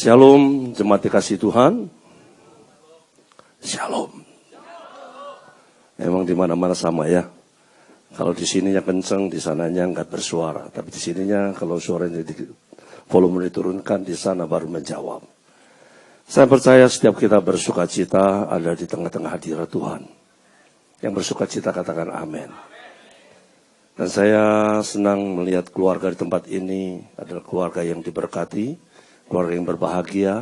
Shalom, jemaat dikasih Tuhan. Shalom. Emang di mana-mana sama ya. Kalau di sininya kenceng, di sananya nggak bersuara. Tapi di sininya kalau suaranya volume diturunkan, di sana baru menjawab. Saya percaya setiap kita bersukacita ada di tengah-tengah hadirat Tuhan. Yang bersukacita katakan amin. Dan saya senang melihat keluarga di tempat ini adalah keluarga yang diberkati, keluarga yang berbahagia.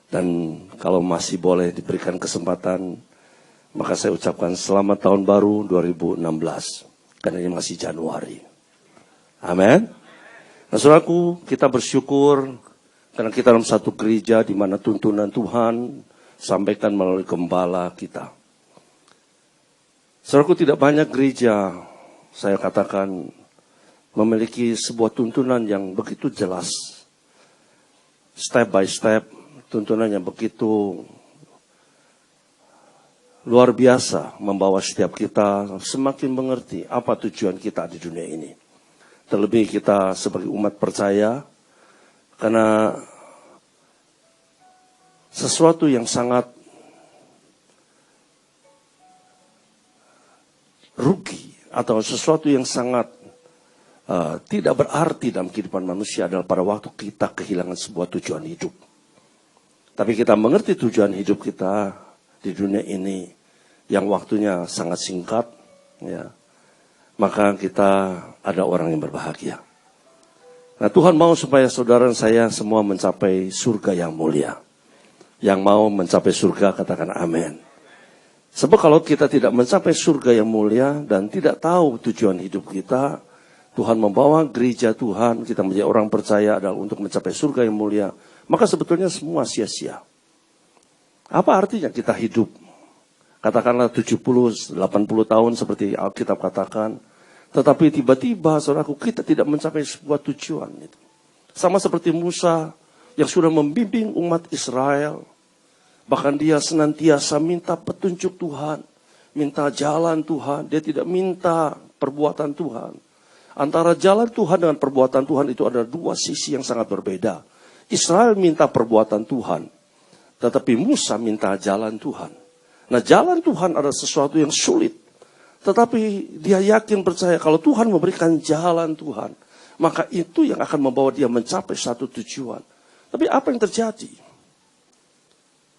Dan kalau masih boleh diberikan kesempatan, maka saya ucapkan selamat tahun baru 2016. Karena ini masih Januari. Amin. Nah saudaraku, kita bersyukur karena kita dalam satu gereja di mana tuntunan Tuhan sampaikan melalui gembala kita. Saudaraku, tidak banyak gereja, saya katakan, memiliki sebuah tuntunan yang begitu jelas. Step by step, tuntunan yang begitu luar biasa membawa setiap kita semakin mengerti apa tujuan kita di dunia ini. Terlebih kita sebagai umat percaya, karena sesuatu yang sangat rugi atau sesuatu yang sangat tidak berarti dalam kehidupan manusia adalah pada waktu kita kehilangan sebuah tujuan hidup. Tapi kita mengerti tujuan hidup kita di dunia ini yang waktunya sangat singkat, ya, maka kita ada orang yang berbahagia. Nah, Tuhan mau supaya saudara saya semua mencapai surga yang mulia. Yang mau mencapai surga katakan amin. Sebab kalau kita tidak mencapai surga yang mulia dan tidak tahu tujuan hidup kita, Tuhan membawa gereja Tuhan, kita menjadi orang percaya adalah untuk mencapai surga yang mulia, maka sebetulnya semua sia-sia. Apa artinya kita hidup? Katakanlah 70-80 tahun seperti Alkitab katakan, tetapi tiba-tiba saudaraku kita tidak mencapai sebuah tujuan. Sama seperti Musa yang sudah membimbing umat Israel. Bahkan dia senantiasa minta petunjuk Tuhan. Minta jalan Tuhan. Dia tidak minta perbuatan Tuhan. Antara jalan Tuhan dengan perbuatan Tuhan itu ada dua sisi yang sangat berbeda. Israel minta perbuatan Tuhan. Tetapi Musa minta jalan Tuhan. Nah, jalan Tuhan adalah sesuatu yang sulit. Tetapi dia yakin percaya kalau Tuhan memberikan jalan Tuhan, maka itu yang akan membawa dia mencapai satu tujuan. Tapi apa yang terjadi?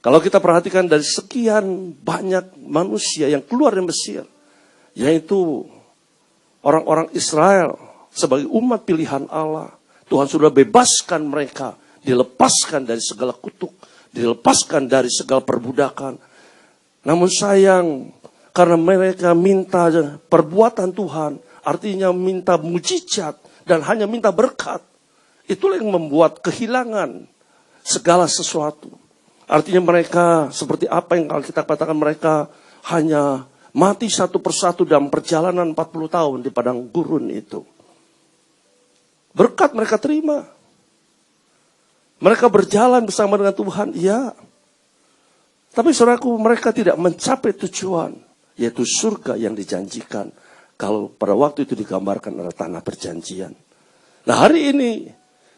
Kalau kita perhatikan dari sekian banyak manusia yang keluar dari Mesir, yaitu orang-orang Israel sebagai umat pilihan Allah, Tuhan sudah bebaskan mereka, dilepaskan dari segala kutuk, dilepaskan dari segala perbudakan. Namun sayang, karena mereka minta perbuatan Tuhan, artinya minta mujizat dan hanya minta berkat, itulah yang membuat kehilangan segala sesuatu. Artinya mereka seperti apa yang kita katakan, mereka hanya mati satu persatu dalam perjalanan 40 tahun di padang gurun itu. Berkat mereka terima. Mereka berjalan bersama dengan Tuhan, iya. Tapi saudaraku, mereka tidak mencapai tujuan, yaitu surga yang dijanjikan. Kalau pada waktu itu digambarkan adalah tanah perjanjian. Nah hari ini,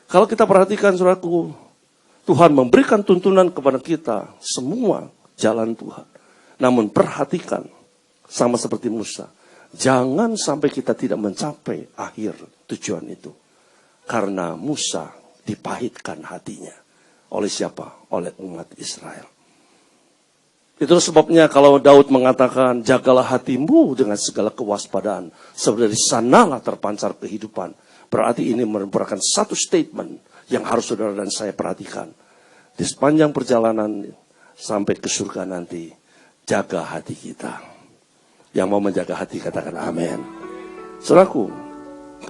kalau kita perhatikan saudaraku, Tuhan memberikan tuntunan kepada kita semua jalan Tuhan. Namun perhatikan, sama seperti Musa, jangan sampai kita tidak mencapai akhir tujuan itu. Karena Musa dipahitkan hatinya. Oleh siapa? Oleh umat Israel. Itulah sebabnya kalau Daud mengatakan, jagalah hatimu dengan segala kewaspadaan, sebab dari sanalah terpancar kehidupan. Berarti ini merupakan satu statement yang harus saudara dan saya perhatikan. Di sepanjang perjalanan sampai ke surga nanti, jaga hati kita. Yang mau menjaga hati katakan amin. Saudaraku,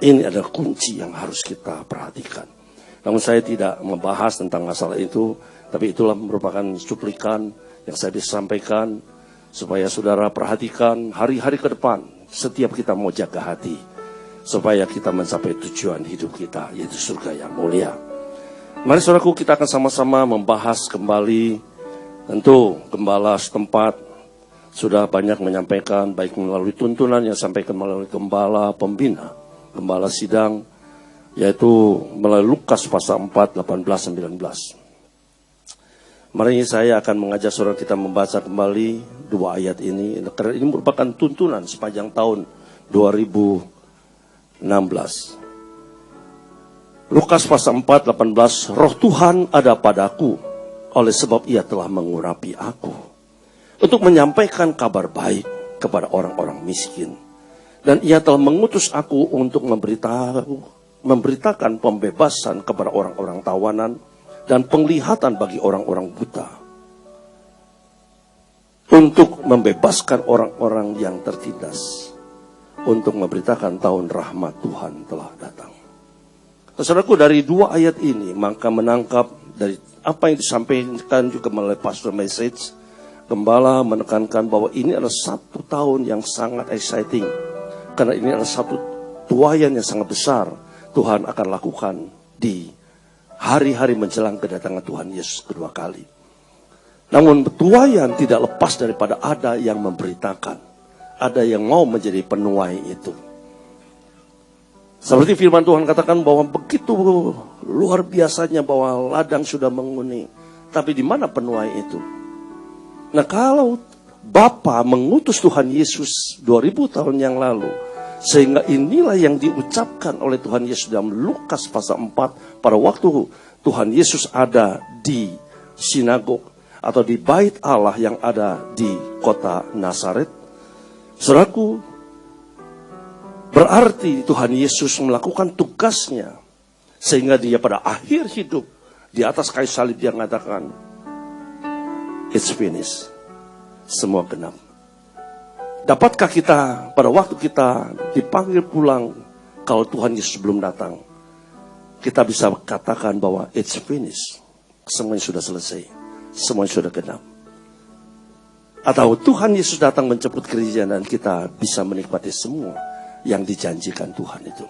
ini adalah kunci yang harus kita perhatikan. Namun saya tidak membahas tentang masalah itu, tapi itulah merupakan cuplikan yang saya bisa sampaikan supaya saudara perhatikan hari-hari ke depan setiap kita mau jaga hati supaya kita mencapai tujuan hidup kita, yaitu surga yang mulia. Mari saudaraku, kita akan sama-sama membahas kembali. Tentu gembala setempat sudah banyak menyampaikan, baik melalui tuntunan yang sampaikan melalui gembala pembina, gembala sidang, yaitu melalui Lukas pasal 4, 18, 19. Mari saya akan mengajak saudara kita membaca kembali dua ayat ini. Karena ini merupakan tuntunan sepanjang tahun 2016. Lukas pasal 4, 18. Roh Tuhan ada padaku, oleh sebab ia telah mengurapi aku, untuk menyampaikan kabar baik kepada orang-orang miskin. Dan ia telah mengutus aku untuk memberitakan pembebasan kepada orang-orang tawanan, dan penglihatan bagi orang-orang buta, untuk membebaskan orang-orang yang tertindas, untuk memberitakan tahun rahmat Tuhan telah datang. Saudaraku, dari dua ayat ini maka menangkap dari apa yang disampaikan juga melalui pastor message, gembala menekankan bahwa ini adalah satu tahun yang sangat exciting, karena ini adalah satu tuaian yang sangat besar Tuhan akan lakukan di hari-hari menjelang kedatangan Tuhan Yesus kedua kali. Namun tuaian tidak lepas daripada ada yang memberitakan, ada yang mau menjadi penuai itu. Seperti firman Tuhan katakan bahwa begitu luar biasanya bahwa ladang sudah menguning, tapi di mana penuai itu? Nah, kalau Bapa mengutus Tuhan Yesus 2000 tahun yang lalu, sehingga inilah yang diucapkan oleh Tuhan Yesus dalam Lukas pasal 4 pada waktu Tuhan Yesus ada di sinagog atau di bait Allah yang ada di kota Nazaret. Saudaraku, berarti Tuhan Yesus melakukan tugasnya sehingga dia pada akhir hidup di atas kayu salib dia mengatakan, "It's finished." Semua genap. Dapatkah kita pada waktu kita dipanggil pulang, kalau Tuhan Yesus belum datang, kita bisa katakan bahwa it's finished, semuanya sudah selesai, semuanya sudah genap? Atau Tuhan Yesus datang menjemput gereja dan kita bisa menikmati semua yang dijanjikan Tuhan itu?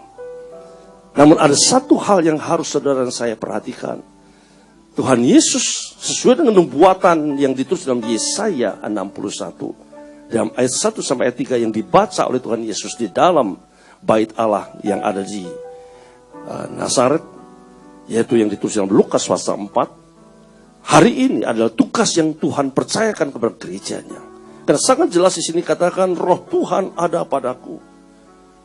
Namun ada satu hal yang harus saudara dan saya perhatikan. Tuhan Yesus sesuai dengan nubuatan yang ditulis dalam Yesaya 61. Dalam ayat 1 sampai ayat 3 yang dibaca oleh Tuhan Yesus di dalam bait Allah yang ada di Nazaret, yaitu yang ditulis dalam Lukas pasal 4. Hari ini adalah tugas yang Tuhan percayakan kepada gerejanya. Karena sangat jelas di sini katakan, Roh Tuhan ada padaku,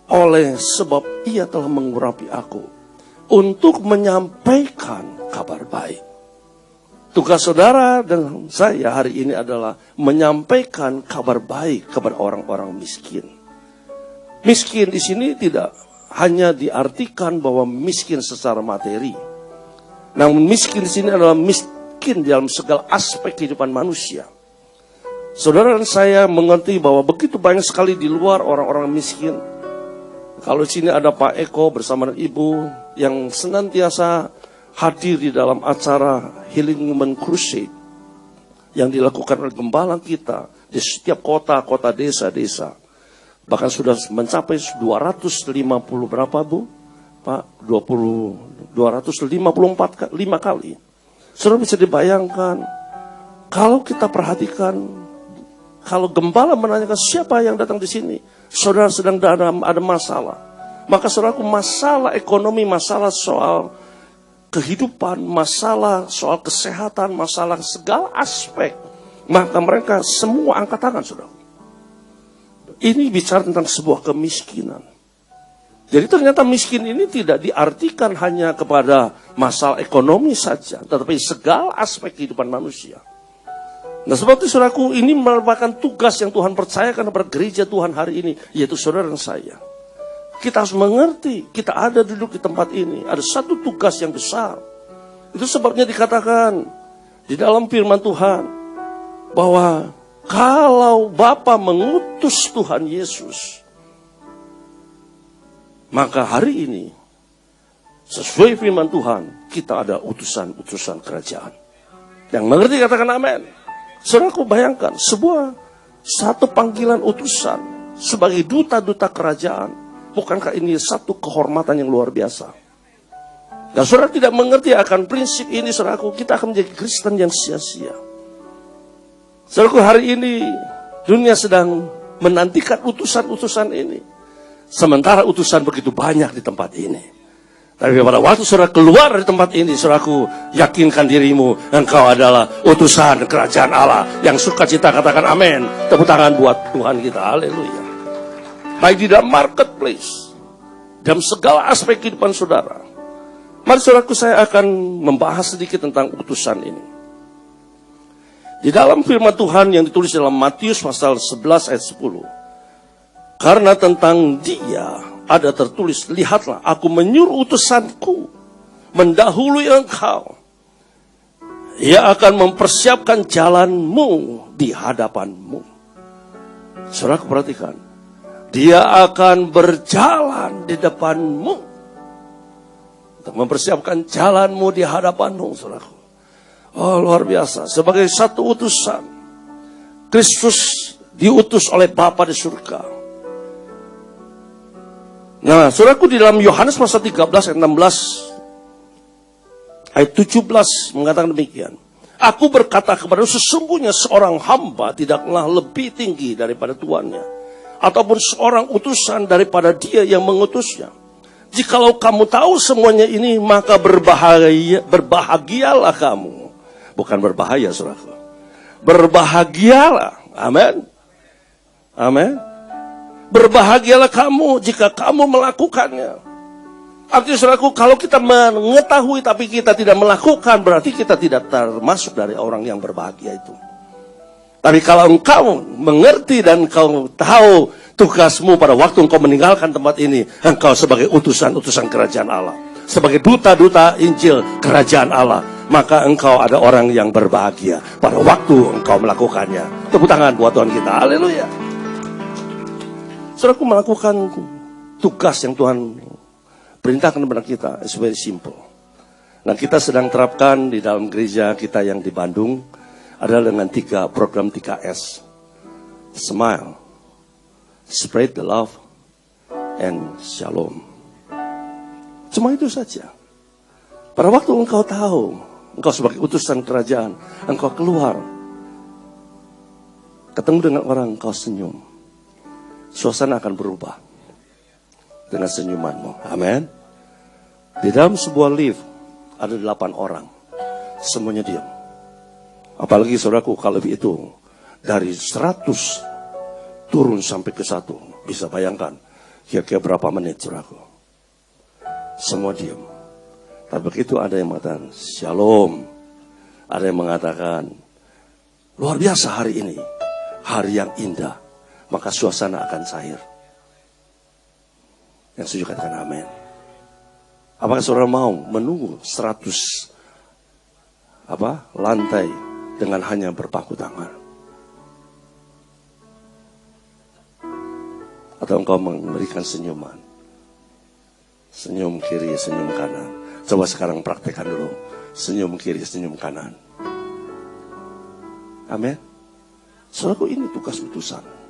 oleh sebab ia telah mengurapi aku, untuk menyampaikan kabar baik. Tugas saudara dan saya hari ini adalah menyampaikan kabar baik kepada orang-orang miskin. Miskin di sini tidak hanya diartikan bahwa miskin secara materi, namun miskin di sini adalah miskin dalam segala aspek kehidupan manusia. Saudara dan saya mengerti bahwa begitu banyak sekali di luar orang-orang miskin. Kalau di sini ada Pak Eko bersama Ibu yang senantiasa hadir di dalam acara Healing Women Crusade yang dilakukan oleh gembala kita di setiap kota-kota, desa-desa. Bahkan sudah mencapai 250 berapa Bu? Pak, 254 kali. Saudara bisa dibayangkan, kalau kita perhatikan, kalau gembala menanyakan siapa yang datang di sini, saudara sedang ada masalah. Maka saudaraku, masalah ekonomi, masalah soal kehidupan, masalah soal kesehatan, masalah segala aspek, maka mereka semua angkat tangan, saudara. Ini bicara tentang sebuah kemiskinan. Jadi ternyata miskin ini tidak diartikan hanya kepada masalah ekonomi saja, tetapi segala aspek kehidupan manusia. Nah, sebab itu saudaraku, ini merupakan tugas yang Tuhan percayakan kepada gereja Tuhan hari ini, yaitu saudara dan saya. Kita harus mengerti, kita ada duduk di tempat ini, ada satu tugas yang besar. Itu sebabnya dikatakan di dalam firman Tuhan, bahwa kalau Bapa mengutus Tuhan Yesus, maka hari ini, sesuai firman Tuhan, kita ada utusan-utusan kerajaan. Yang mengerti katakan amin. Saudaraku, bayangkan, satu panggilan utusan sebagai duta-duta kerajaan. Bukankah ini satu kehormatan yang luar biasa? Dan saudara tidak mengerti akan prinsip ini, saudaraku, kita akan menjadi Kristen yang sia-sia. Saudaraku, hari ini dunia sedang menantikan utusan-utusan ini. Sementara utusan begitu banyak di tempat ini. Tapi pada waktu saudara keluar dari tempat ini, saudaraku, yakinkan dirimu, engkau adalah utusan kerajaan Allah. Yang sukacita katakan amin. Tepuk tangan buat Tuhan kita, haleluya. Baik di dalam marketplace, dalam segala aspek kehidupan saudara. Mari saudaraku, saya akan membahas sedikit tentang utusan ini. Di dalam firman Tuhan yang ditulis dalam Matius pasal 11 ayat 10. Karena tentang dia ada tertulis, lihatlah aku menyuruh utusanku mendahului engkau. Ia akan mempersiapkan jalanmu di hadapanmu. Saudara perhatikan, dia akan berjalan di depanmu untuk mempersiapkan jalanmu di hadapanmu, saudaraku. Oh, luar biasa. Sebagai satu utusan, Kristus diutus oleh Bapa di surga. Nah, saudaraku, di dalam Yohanes pasal 13 ayat 16 ayat 17 mengatakan demikian. Aku berkata kepada sesungguhnya seorang hamba tidaklah lebih tinggi daripada tuannya, ataupun seorang utusan daripada dia yang mengutusnya. Jikalau kamu tahu semuanya ini, maka berbahagialah kamu. Bukan berbahaya, saudaraku. Berbahagialah. Amin. Amin. Berbahagialah kamu jika kamu melakukannya. Artinya saudaraku, kalau kita mengetahui tapi kita tidak melakukan, berarti kita tidak termasuk dari orang yang berbahagia itu. Tapi kalau engkau mengerti dan engkau tahu tugasmu pada waktu engkau meninggalkan tempat ini, engkau sebagai utusan-utusan kerajaan Allah, sebagai duta-duta Injil kerajaan Allah, maka engkau ada orang yang berbahagia pada waktu engkau melakukannya. Tepuk tangan buat Tuhan kita, haleluya. Saudaraku, melakukan tugas yang Tuhan perintahkan kepada kita, it's very simple. Nah, kita sedang terapkan di dalam gereja kita yang di Bandung, adalah dengan program 3S. Smile, spread the love, and shalom. Cuma itu saja. Pada waktu engkau tahu, engkau sebagai utusan kerajaan, engkau keluar, ketemu dengan orang, engkau senyum. Suasana akan berubah dengan senyumanmu. Amin. Di dalam sebuah lift ada 8 orang, semuanya diam. Apalagi saudaraku, kalau itu dari 100 turun sampai ke 1, bisa bayangkan kira-kira berapa menit, saudaraku. Semua diam. Tapi begitu ada yang mengatakan shalom, ada yang mengatakan luar biasa hari ini, hari yang indah, maka suasana akan cair. Yang setuju katakan amin. Apakah saudara mau menunggu 100 lantai dengan hanya berpaku tangan? Atau engkau memberikan senyuman? Senyum kiri, senyum kanan. Coba sekarang praktekkan dulu. Senyum kiri, senyum kanan. Amin. Saudaraku, ini tugas utusan.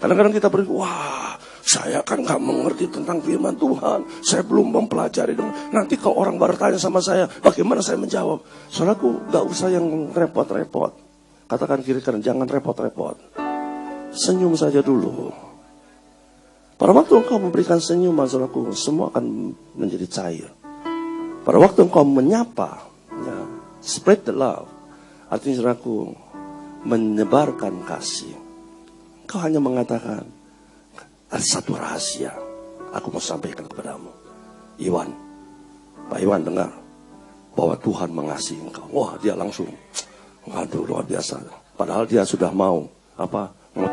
Kadang-kadang kita berpikir, wah, saya kan gak mengerti tentang firman Tuhan. Saya belum mempelajari. Nanti kalau orang bertanya sama saya, bagaimana saya menjawab? Saudaraku, gak usah yang repot-repot. Katakan kiri kanan, jangan repot-repot. Senyum saja dulu. Pada waktu engkau memberikan senyuman, saudaraku, semua akan menjadi cair. Pada waktu engkau menyapa, ya, spread the love, artinya saudaraku, menyebarkan kasih. Kau hanya mengatakan, ada satu rahasia, aku mau sampaikan kepadamu. Iwan, Pak Iwan dengar, bahwa Tuhan mengasihi engkau. Wah, dia langsung, waduh, luar biasa. Padahal dia sudah mau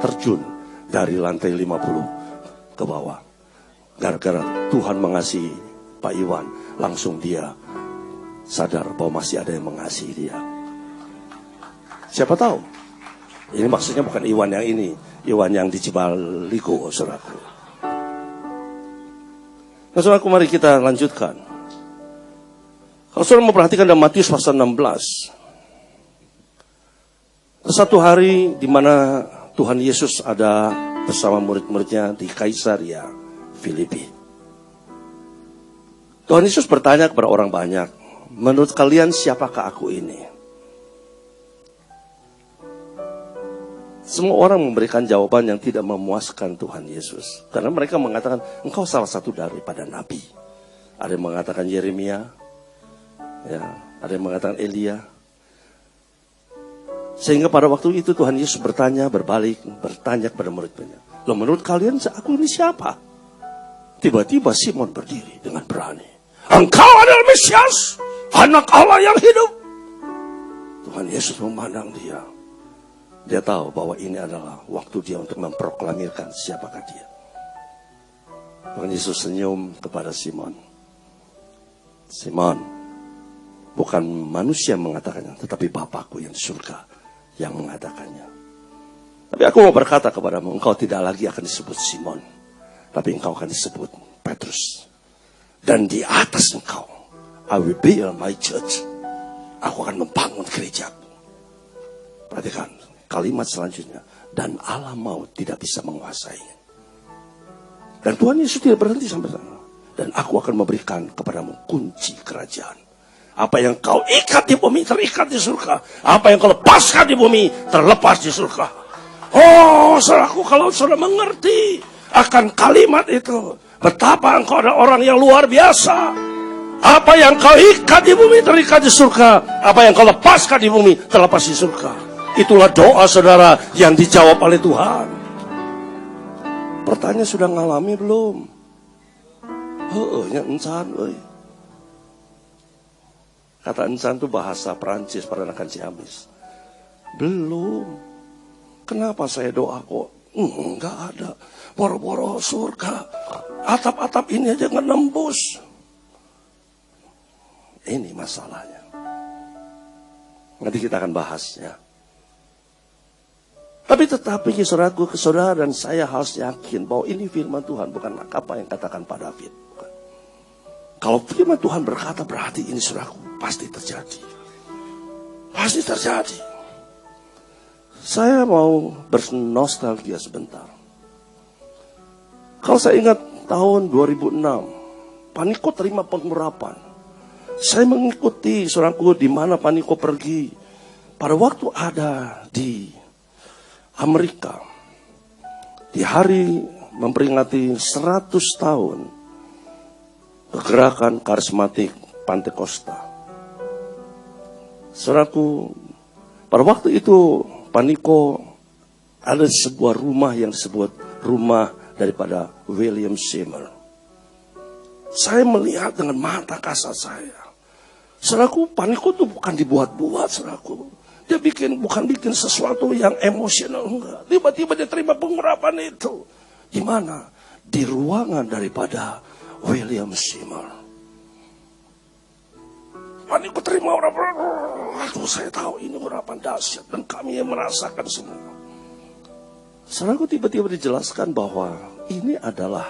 terjun dari lantai 50 ke bawah. Gara-gara Tuhan mengasihi Pak Iwan, langsung dia sadar bahwa masih ada yang mengasihi dia. Siapa tahu? Ini maksudnya bukan Iwan yang ini, Iwan yang di Cibaligo, saudaraku. Nah, saudaraku, mari kita lanjutkan. Kalau saudara memperhatikan dalam Matius pasal 16, satu hari di mana Tuhan Yesus ada bersama murid-muridnya di Kaisaria Filipi. Tuhan Yesus bertanya kepada orang banyak, menurut kalian siapakah aku ini? Semua orang memberikan jawaban yang tidak memuaskan Tuhan Yesus. Karena mereka mengatakan, engkau salah satu daripada nabi. ada yang mengatakan Yeremia, ya, ada yang mengatakan Elia. Sehingga pada waktu itu Tuhan Yesus bertanya kepada murid-muridnya, loh, menurut kalian aku ini siapa? Tiba-tiba Simon berdiri dengan berani, engkau adalah Mesias, anak Allah yang hidup. Tuhan Yesus memandang dia. Dia tahu bahwa ini adalah waktu dia untuk memproklamirkan siapakah dia. Tuhan Yesus senyum kepada Simon. Simon, bukan manusia yang mengatakannya, tetapi Bapakku yang di surga yang mengatakannya. Tapi aku mau berkata kepadamu, engkau tidak lagi akan disebut Simon, tapi engkau akan disebut Petrus. Dan di atas engkau, I will build my church. Aku akan membangun gerejaku. Perhatikan kalimat selanjutnya, dan alam maut tidak bisa menguasai. Dan Tuhan Yesus tidak berhenti sampai sana. Dan aku akan memberikan kepadamu kunci kerajaan. Apa yang kau ikat di bumi terikat di surga. Apa yang kau lepaskan di bumi terlepas di surga. Oh, saudaraku, kalau saudara mengerti akan kalimat itu, betapa engkau ada orang yang luar biasa. Apa yang kau ikat di bumi terikat di surga. Apa yang kau lepaskan di bumi terlepas di surga. Itulah doa saudara yang dijawab oleh Tuhan. Pertanyaan, sudah ngalami belum? Nya encan, kata encan itu bahasa Perancis, peranakan Ciamis. Belum. Kenapa saya doa kok? Enggak ada. Boro-boro surga. Atap-atap ini aja nggak nembus. Ini masalahnya. Nanti kita akan bahasnya. Tetapi saudara dan saya harus yakin bahwa ini firman Tuhan, bukan apa yang katakan Pak David. Bukan. Kalau firman Tuhan berkata, berarti ini saudaraku pasti terjadi. Pasti terjadi. Saya mau bernostalgia sebentar. Kalau saya ingat tahun 2006, Pak Niko terima pengurapan. Saya mengikuti saudaraku di mana Pak Niko pergi. Pada waktu ada di Amerika, di hari memperingati 100 tahun kegerakan karismatik Pantekosta. Saudaraku, pada waktu itu Pak Niko ada sebuah rumah yang disebut rumah daripada William Seymour. Saya melihat dengan mata kasat saya. Saudaraku, Pak Niko itu bukan dibuat-buat, saudaraku. Dia bukan bikin sesuatu yang emosional, enggak. Tiba-tiba dia terima pengurapan itu. Di mana? Di ruangan daripada William Seymour. Pak Niko terima urapan. Aduh, saya tahu ini urapan dahsyat dan kami yang merasakan semua. Saudaraku, tiba-tiba dijelaskan bahwa ini adalah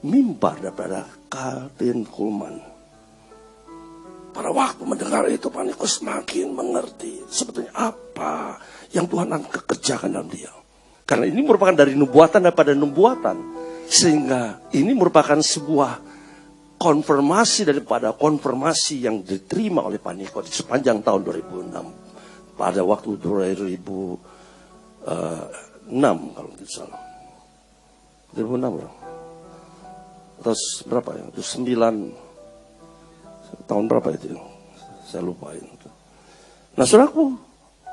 mimbar daripada Kathryn Kuhlman. Pada waktu mendengar itu, Pak Niko semakin mengerti sebetulnya apa yang Tuhan akan kerjakan dalam dia. Karena ini merupakan dari nubuatan daripada nubuatan. Sehingga ini merupakan sebuah konfirmasi daripada konfirmasi yang diterima oleh Pak Niko di sepanjang tahun 2006. Pada waktu 2006 kalau tidak salah. 2006 ya. Terus berapa ya? Itu 9 tahun berapa itu? Saya lupa itu. Nah, saudaraku,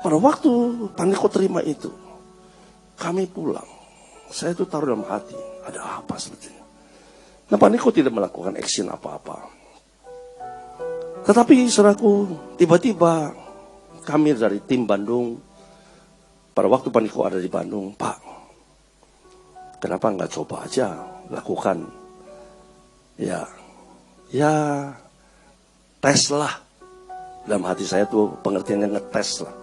pada waktu Pak Niko terima itu, kami pulang. Saya itu taruh dalam hati, ada apa sebetulnya? Nah, Pak Niko tidak melakukan action apa-apa. Tetapi, saudaraku, tiba-tiba kami dari tim Bandung, pada waktu Pak Niko ada di Bandung, Pak, kenapa nggak coba aja lakukan? Ya, tes lah. Dalam hati saya tuh pengertiannya ngetes lah.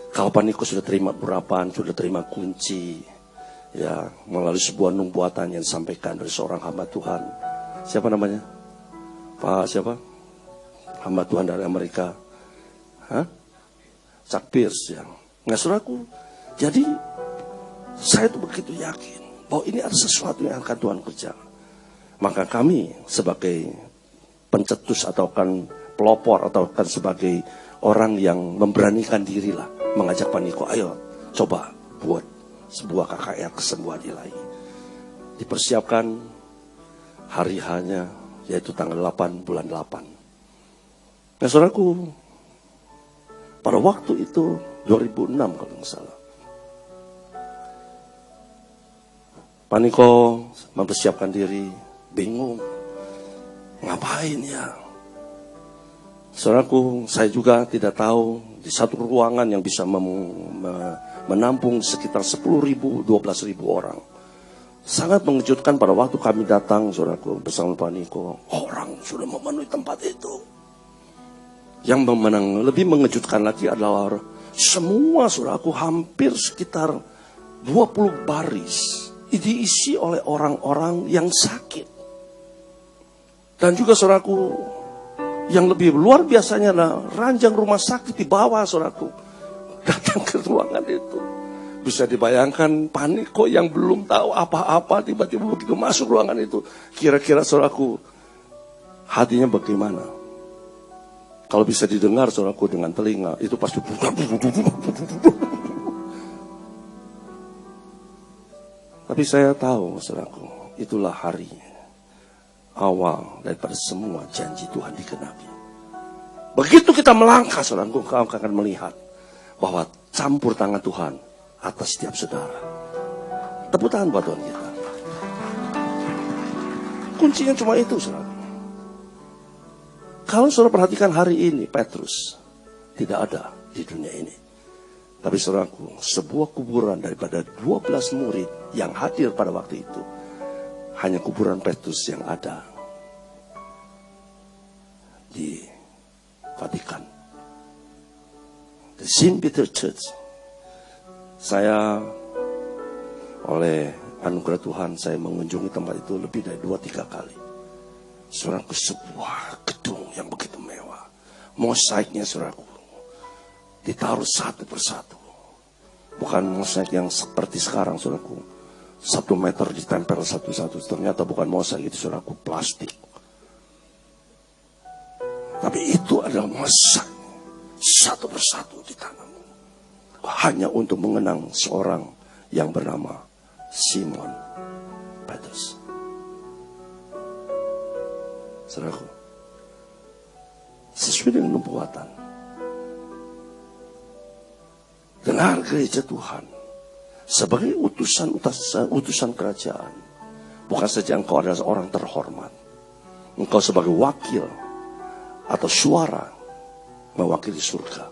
Kalau Pak Niko sudah terima urapan, sudah terima kunci, ya, melalui sebuah nubuatan yang disampaikan dari seorang hamba Tuhan. Siapa namanya? Pak siapa? Hamba Tuhan dari Amerika. Chuck Pierce ya. Nggak, saudaraku. Jadi saya tuh begitu yakin bahwa ini ada sesuatu yang akan Tuhan kerjakan. Maka kami sebagai pencetus atau kan pelopor atau kan sebagai orang yang memberanikan diri lah mengajak Pak Niko, ayo coba buat sebuah KKR kesembuhan ilahi. Dipersiapkan hari hanya yaitu tanggal 8 bulan 8. Nah saudaraku, pada waktu itu 2006 kalau nggak salah, Paniko mempersiapkan diri, bingung, ngapain ya? Saudaraku, saya juga tidak tahu di satu ruangan yang bisa menampung sekitar 10.000, 12.000 orang. Sangat mengejutkan pada waktu kami datang, saudaraku, bersama Paniko, orang sudah memenuhi tempat itu. Yang lebih mengejutkan lagi adalah semua saudaraku hampir sekitar 20 baris diisi oleh orang-orang yang sakit. Dan juga saudaraku, yang lebih luar biasanya adalah ranjang rumah sakit di bawah saudaraku datang ke ruangan itu. Bisa dibayangkan Paniko yang belum tahu apa-apa tiba-tiba begitu masuk ruangan itu. Kira-kira saudaraku hatinya bagaimana? Kalau bisa didengar saudaraku dengan telinga, itu pasti tapi saya tahu saudaraku, itulah hari awal daripada semua janji Tuhan digenapi. Begitu kita melangkah saudaraku, kau akan melihat bahwa campur tangan Tuhan atas setiap saudara. Tepuk tangan buat Tuhan kita. Kuncinya cuma itu saudara. Kalau saudara perhatikan hari ini, Petrus tidak ada di dunia ini. Tapi saudaraku, sebuah kuburan daripada 12 murid yang hadir pada waktu itu, hanya kuburan Petrus yang ada di Vatikan. The St. Peter Church. Saya oleh anugerah Tuhan, saya mengunjungi tempat itu lebih dari 2-3 kali. Saudaraku, sebuah gedung yang begitu mewah. Mosaiknya saudaraku ditaruh satu persatu. Bukan mosaik yang seperti sekarang saudaraku, 1 meter ditempel satu-satu. Ternyata bukan mosaik itu saudaraku, plastik. Tapi itu adalah mosaik satu persatu di tanganmu. Hanya untuk mengenang seorang yang bernama Simon Petrus. Saudaraku, sesuai dengan nubuatan, dengar gereja Tuhan sebagai utusan kerajaan. Bukan saja engkau adalah orang terhormat, engkau sebagai wakil atau suara mewakili surga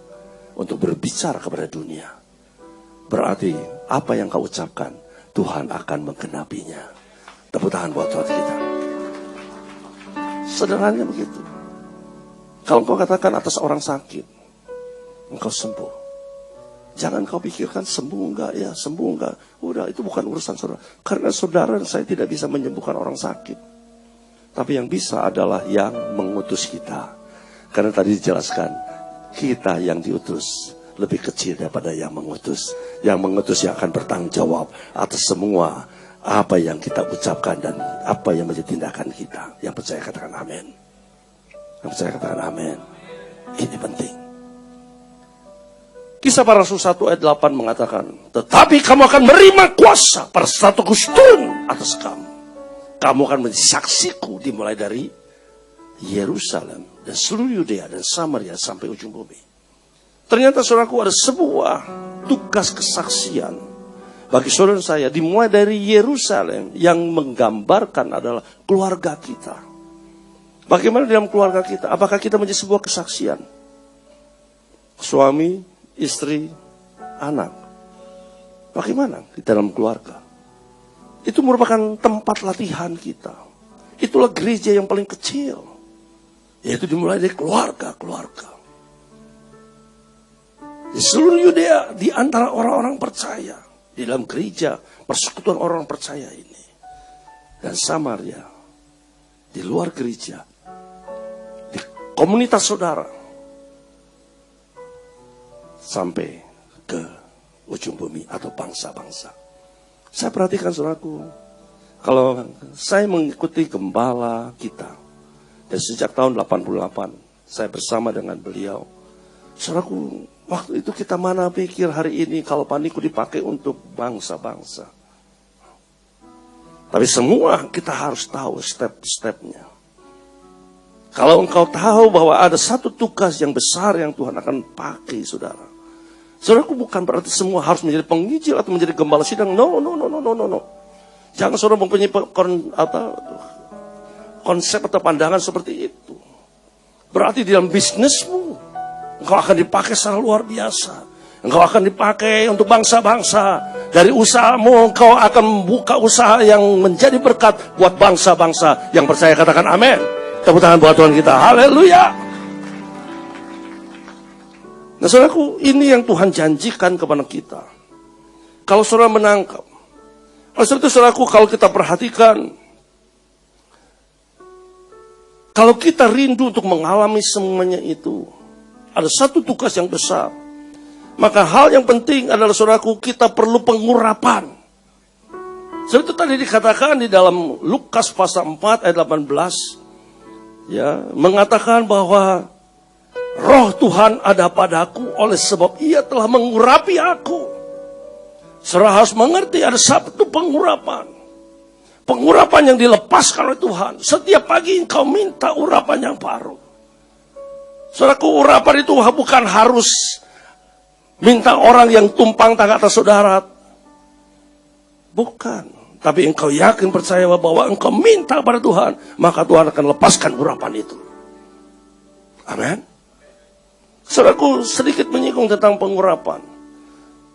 untuk berbicara kepada dunia. Berarti apa yang kau ucapkan, Tuhan akan menggenapinya. Tepuk tangan buat Tuhan kita. Sederhananya begitu. Kalau engkau katakan atas orang sakit, engkau sembuh. Jangan kau pikirkan sembuh enggak ya, sembuh enggak. Udah, itu bukan urusan saudara. Karena saudara, saya tidak bisa menyembuhkan orang sakit. Tapi yang bisa adalah yang mengutus kita. Karena tadi dijelaskan, kita yang diutus lebih kecil daripada yang mengutus. Yang mengutus yang akan bertanggung jawab atas semua apa yang kita ucapkan dan apa yang menjadi tindakan kita. Yang percaya katakan amin. Yang percaya katakan amin. Ini penting. Kisah Para Rasul 1 ayat 8 mengatakan, tetapi kamu akan menerima kuasa pada saat Aku turun atas kamu. Kamu akan menjadi saksiku dimulai dari Yerusalem dan seluruh Yudea dan Samaria sampai ujung bumi. Ternyata saudaraku, ada sebuah tugas kesaksian bagi saudara saya dimulai dari Yerusalem yang menggambarkan adalah keluarga kita. Bagaimana dalam keluarga kita? Apakah kita menjadi sebuah kesaksian? Suami, istri, anak. Bagaimana di dalam keluarga? Itu merupakan tempat latihan kita. Itulah gereja yang paling kecil. Yaitu dimulai dari keluarga-keluarga. Di seluruh Yudea, di antara orang-orang percaya. Di dalam gereja, persekutuan orang percaya ini. Dan Samaria, di luar gereja. Di komunitas saudara. Sampai ke ujung bumi atau bangsa-bangsa. Saya perhatikan saudaraku, kalau saya mengikuti gembala kita, dan sejak tahun 88, saya bersama dengan beliau. Saudaraku, waktu itu kita mana pikir hari ini kalau Paniko dipakai untuk bangsa-bangsa. Tapi semua kita harus tahu step-stepnya. Kalau engkau tahu bahwa ada satu tugas yang besar yang Tuhan akan pakai, saudara. Saudaraku, bukan berarti semua harus menjadi penginjil atau menjadi gembala sidang. No. Jangan saudara mempunyai konsep atau pandangan seperti itu. Berarti di dalam bisnismu, engkau akan dipakai secara luar biasa. Engkau akan dipakai untuk bangsa-bangsa. Dari usahamu, engkau akan membuka usaha yang menjadi berkat buat bangsa-bangsa yang percaya. Katakan amin. Tepuk tangan buat Tuhan kita. Haleluya. Nah saudaraku, ini yang Tuhan janjikan kepada kita. Kalau saudara menangkap. Oleh sebab itu saudaraku, kalau kita perhatikan, kalau kita rindu untuk mengalami semuanya itu, ada satu tugas yang besar. Maka hal yang penting adalah saudaraku, kita perlu pengurapan. Sebab itu tadi dikatakan di dalam Lukas pasal 4 ayat 18. Ya, mengatakan bahwa Roh Tuhan ada padaku oleh sebab ia telah mengurapi aku. Saudara harus mengerti ada satu pengurapan. Pengurapan yang dilepaskan oleh Tuhan. Setiap pagi engkau minta urapan yang baru. Saudaraku, urapan itu bukan harus minta orang yang tumpang tangga atas saudara. Bukan. Tapi engkau yakin percaya bahwa engkau minta pada Tuhan, maka Tuhan akan lepaskan urapan itu. Amin. Saudaraku, sedikit menyinggung tentang pengurapan.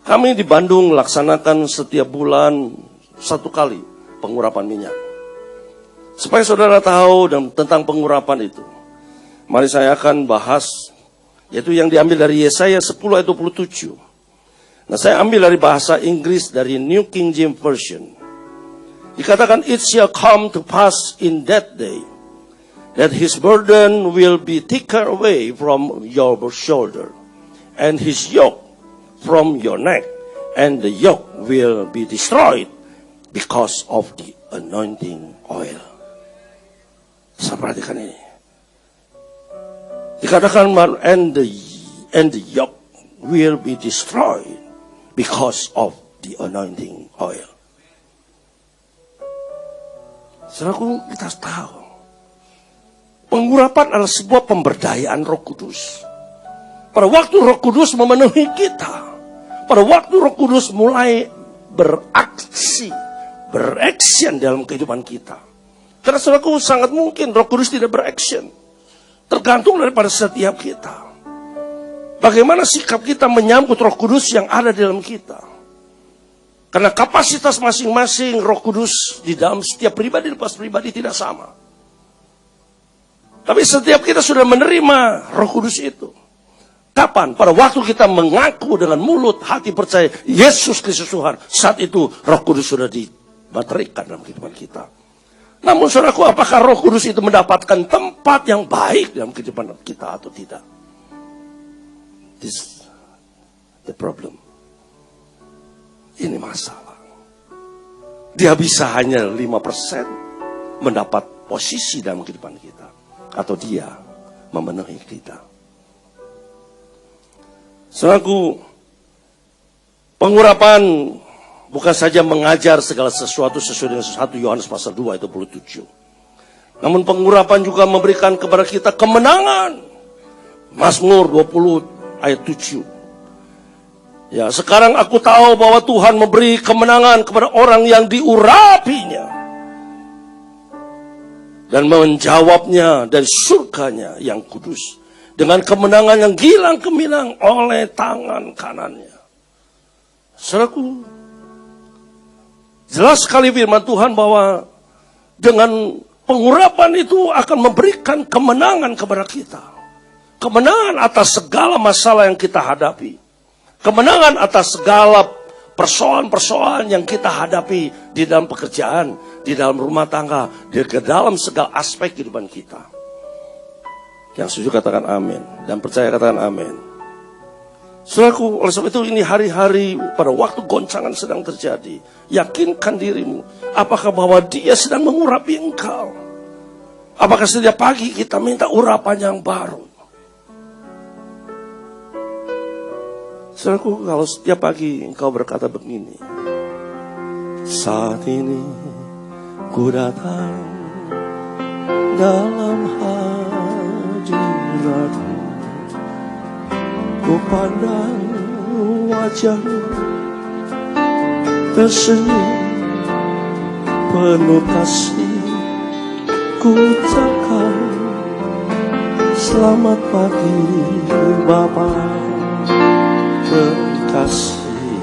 Kami di Bandung laksanakan setiap bulan 1 kali pengurapan minyak. Supaya saudara tahu tentang pengurapan itu, mari saya akan bahas, yaitu yang diambil dari Yesaya 10 ayat 27. Nah, saya ambil dari bahasa Inggris dari New King James Version. Dikatakan, it shall come to pass in that day that his burden will be taken away from your shoulder, and his yoke from your neck, and the yoke will be destroyed because of the anointing oil. Saya perhatikan ini. Dikatakan, and the yoke will be destroyed because of the anointing oil. Saudaraku, kita tahu pengurapan adalah sebuah pemberdayaan Roh Kudus. Pada waktu Roh Kudus memenuhi kita, pada waktu Roh Kudus mulai beraksi, beraction dalam kehidupan kita. Karena saudaraku, sangat mungkin Roh Kudus tidak beraction. Tergantung daripada setiap kita. Bagaimana sikap kita menyambut Roh Kudus yang ada di dalam kita. Karena kapasitas masing-masing Roh Kudus di dalam setiap pribadi lepas pribadi tidak sama. Tapi setiap kita sudah menerima Roh Kudus itu. Kapan? Pada waktu kita mengaku dengan mulut, hati percaya Yesus Kristus Tuhan. Saat itu Roh Kudus sudah dibaterikan dalam kehidupan kita. Namun saudaraku, apakah Roh Kudus itu mendapatkan tempat yang baik dalam kehidupan kita atau tidak? This is the problem. Ini masalah. Dia bisa hanya 5% mendapat posisi dalam kehidupan kita. Atau dia memenuhi kita. Saudaraku, pengurapan bukan saja mengajar segala sesuatu sesuai dengan 1 Yohanes pasal 2 ayat 27. Namun pengurapan juga memberikan kepada kita kemenangan. Mazmur 20 ayat 7. Ya, sekarang aku tahu bahwa Tuhan memberi kemenangan kepada orang yang diurapinya. Dan menjawabnya dari surganya yang kudus. Dengan kemenangan yang gilang gemilang oleh tangan kanannya. Saudaraku, jelas sekali firman Tuhan bahwa dengan pengurapan itu akan memberikan kemenangan kepada kita. Kemenangan atas segala masalah yang kita hadapi. Kemenangan atas segala persoalan-persoalan yang kita hadapi di dalam pekerjaan, di dalam rumah tangga, di dalam segala aspek kehidupan kita. Yang setuju katakan amin, dan percaya katakan amin. Saudaraku, oleh sebab itu ini hari-hari pada waktu goncangan sedang terjadi. Yakinkan dirimu, apakah bahwa dia sedang mengurapi engkau? Apakah setiap pagi kita minta urapan yang baru? Saudaraku, kalau setiap pagi engkau berkata begini, saat ini ku datang dalam hati ragu, ku pandang wajahmu tersenyum penuh kasih, ku ucapkan selamat pagi Bapa kekasih,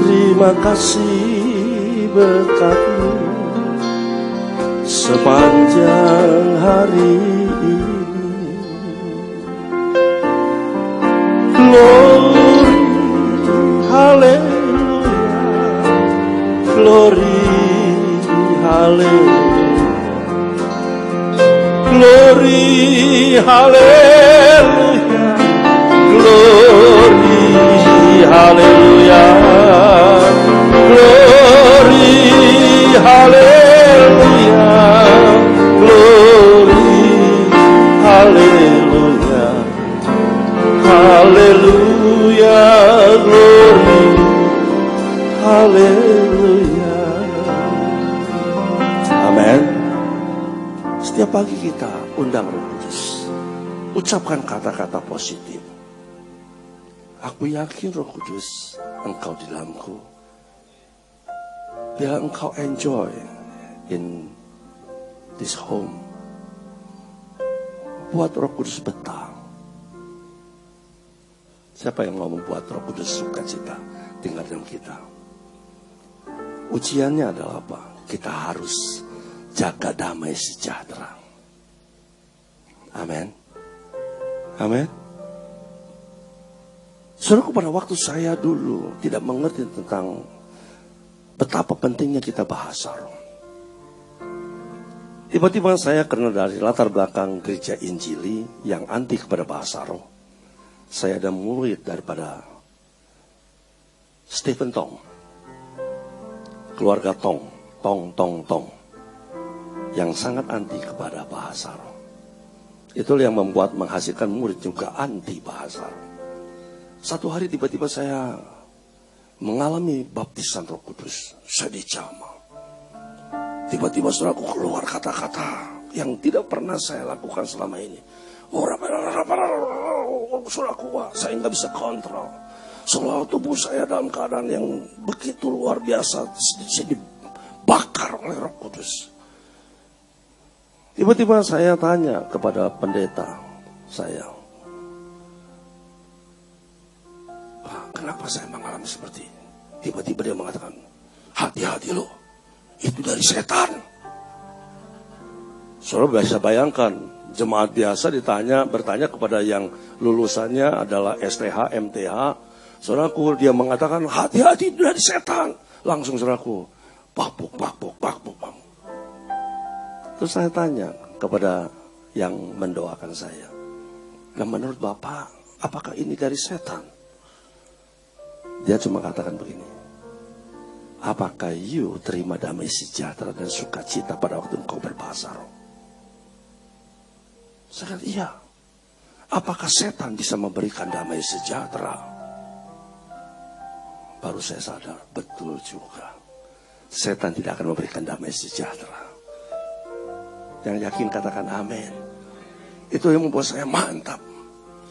terima kasih berkat-Mu sepanjang hari ini. Glory, haleluya, glory, haleluya, glory, haleluya, glory, haleluya, glory, haleluya, glory, haleluya, haleluya, glory, haleluya. Amin. Setiap pagi kita undang Roh Kudus, ucapkan kata-kata positif. Aku yakin Roh Kudus, Engkau di dalamku. Bila Engkau enjoy in this home, buat Roh Kudus betah. Siapa yang mau membuat Roh Kudus sukacita tinggal dalam kita? Ujiannya adalah apa? Kita harus jaga damai sejahtera. Amin. Amin. Saudaraku, pada waktu saya dulu tidak mengerti tentang betapa pentingnya kita bahasa roh. Tiba-tiba saya karena dari latar belakang gereja Injili yang anti kepada bahasa roh. Saya ada murid daripada Stephen Tong. Keluarga Tong. Yang sangat anti kepada bahasa roh. Itulah yang membuat menghasilkan murid juga anti bahasa roh. Satu hari tiba-tiba saya mengalami baptisan Roh Kudus. Saya dijamah. Tiba-tiba saudaraku keluar kata-kata yang tidak pernah saya lakukan selama ini. Saudaraku, saya nggak bisa kontrol. Seolah tubuh saya dalam keadaan yang begitu luar biasa. Saya dibakar oleh Roh Kudus. Tiba-tiba saya tanya kepada pendeta saya, kenapa saya mengalami seperti ini? Tiba-tiba dia mengatakan, hati-hati loh, itu dari setan. Saudara bisa bayangkan, jemaat biasa bertanya kepada yang lulusannya adalah STH, MTH. Saudaraku, dia mengatakan, hati-hati itu dari setan. Langsung saudaraku, pakpuk. Terus saya tanya kepada yang mendoakan saya, dan menurut Bapak, apakah ini dari setan? Dia cuma katakan begini, apakah you terima damai sejahtera dan sukacita pada waktu engkau berbahasa roh? Saya kata, iya. Apakah setan bisa memberikan damai sejahtera? Baru saya sadar, betul juga. Setan tidak akan memberikan damai sejahtera. Yang yakin katakan amin. Itu yang membuat saya mantap.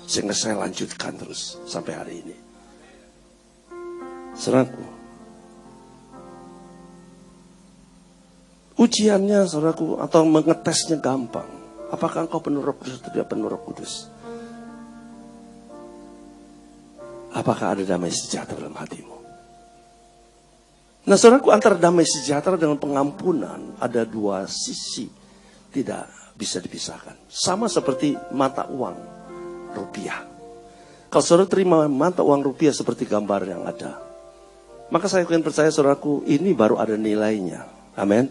Sehingga saya lanjutkan terus sampai hari ini. Saudaraku, ujiannya saudaraku atau mengetesnya gampang. Apakah engkau penuh Roh Kudus atau tidak penuh Roh Kudus? Apakah ada damai sejahtera dalam hatimu? Nah saudaraku, antara damai sejahtera dengan pengampunan ada dua sisi. Tidak bisa dipisahkan. Sama seperti mata uang rupiah. Kalau saudara terima mata uang rupiah seperti gambar yang ada, maka saya akan percaya saudaraku, ini baru ada nilainya. Amin.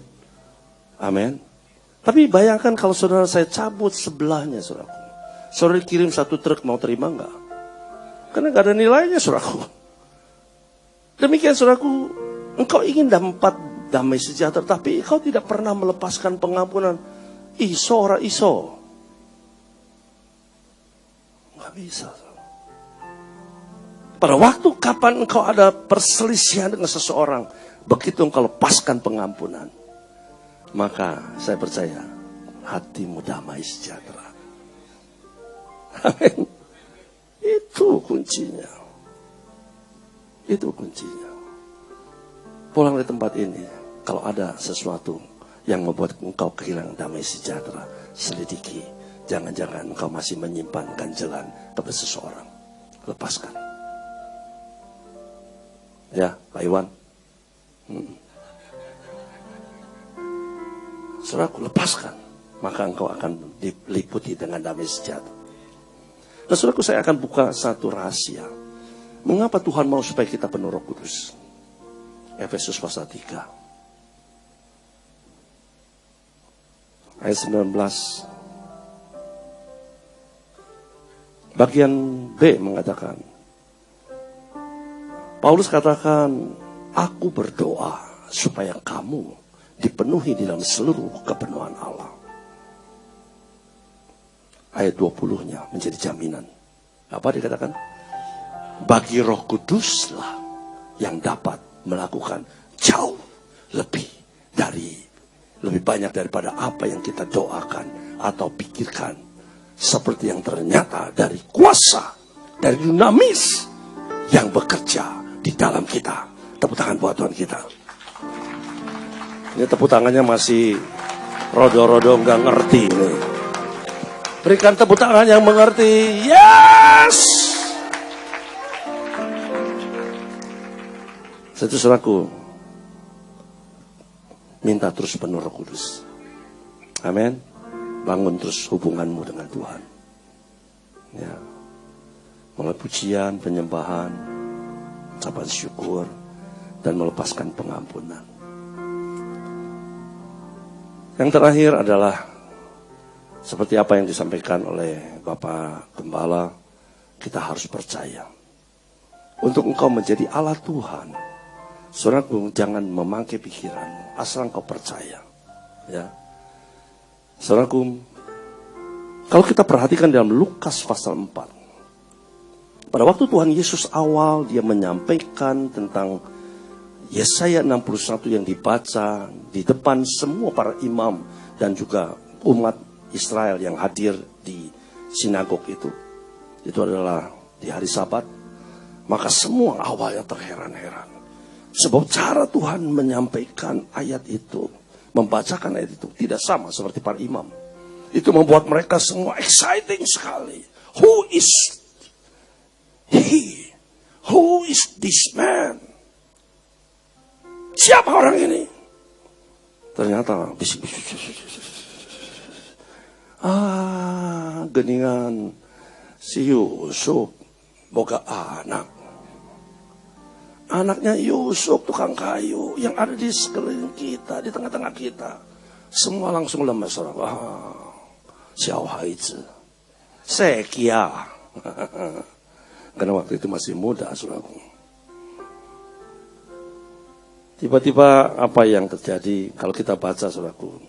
Amin. Tapi bayangkan kalau saudara saya cabut sebelahnya saudaraku. Saudara kirim satu truk, mau terima enggak? Karena enggak ada nilainya saudaraku. Demikian saudaraku, engkau ingin dapat damai sejahtera, tapi engkau tidak pernah melepaskan pengampunan. Iso ora iso. Enggak bisa. Pada waktu kapan engkau ada perselisihan dengan seseorang, begitu engkau lepaskan pengampunan, maka saya percaya hatimu damai sejahtera. Amin. Itu kuncinya. Itu kuncinya. Pulang dari tempat ini, kalau ada sesuatu yang membuat engkau kehilangan damai sejahtera, selidiki. Jangan-jangan engkau masih menyimpan ganjelan kepada seseorang. Lepaskan. Ya, Pak Iwan. Saudaraku, lepaskan. Maka engkau akan diliputi dengan damai sejahtera. Nah, saudaraku, saya akan buka satu rahasia. Mengapa Tuhan mau supaya kita penuh Roh Kudus? Efesus pasal 3. Ayat 19. Bagian B mengatakan, Paulus katakan, aku berdoa supaya kamu dipenuhi di dalam seluruh kepenuhan Allah. Ayat 20-nya menjadi jaminan. Apa dikatakan? Bagi Roh Kuduslah yang dapat melakukan jauh lebih banyak daripada apa yang kita doakan atau pikirkan, seperti yang ternyata dari kuasa, dari dinamis yang bekerja di dalam kita. Tepuk tangan buat Tuhan kita. Ini tepuk tangannya masih rodo-rodo nggak ngerti nih. Berikan tepuk tangan yang mengerti. Yes. Satu saudaraku, minta terus penuh Roh Kudus. Amin. Bangun terus hubunganmu dengan Tuhan. Ya. Mulai pujian, penyembahan, ucapan syukur, dan melepaskan pengampunan. Yang terakhir adalah seperti apa yang disampaikan oleh Bapak Gembala, kita harus percaya. Untuk engkau menjadi alat Tuhan, saudaraku, jangan memakai pikiranmu, asal engkau percaya. Ya. Saudaraku, kalau kita perhatikan dalam Lukas pasal 4, pada waktu Tuhan Yesus awal dia menyampaikan tentang Yesaya 61 yang dibaca di depan semua para imam dan juga umat Israel yang hadir di sinagog itu. Itu adalah di hari Sabat. Maka semua awalnya terheran-heran. Sebab cara Tuhan menyampaikan ayat itu, membacakan ayat itu tidak sama seperti para imam. Itu membuat mereka semua exciting sekali. Who is he? Who is this man? Siapa orang ini? Ternyata geningan si Yusuf boga anak. Anaknya Yusuf tukang kayu yang ada di sekeliling kita, di tengah-tengah kita. Semua langsung lemas. Xiao Haizi, Sekia. Karena waktu itu masih muda, saudaraku. Tiba-tiba apa yang terjadi kalau kita baca, saudaraku?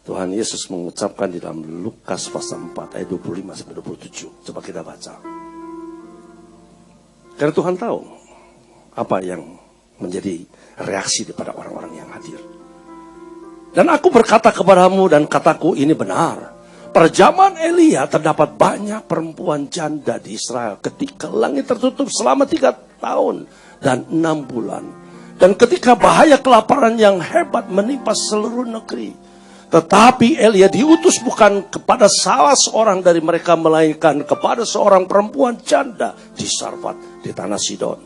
Tuhan Yesus mengucapkan di dalam Lukas pasal 4 ayat 25-27. Coba kita baca. Karena Tuhan tahu apa yang menjadi reaksi daripada orang-orang yang hadir. Dan aku berkata kepadamu dan kataku ini benar. Pada zaman Elia terdapat banyak perempuan janda di Israel ketika langit tertutup selama 3 tahun dan 6 bulan. Dan ketika bahaya kelaparan yang hebat menimpa seluruh negeri. Tetapi Elia diutus bukan kepada salah seorang dari mereka, melainkan kepada seorang perempuan janda di Sarfat, di tanah Sidon.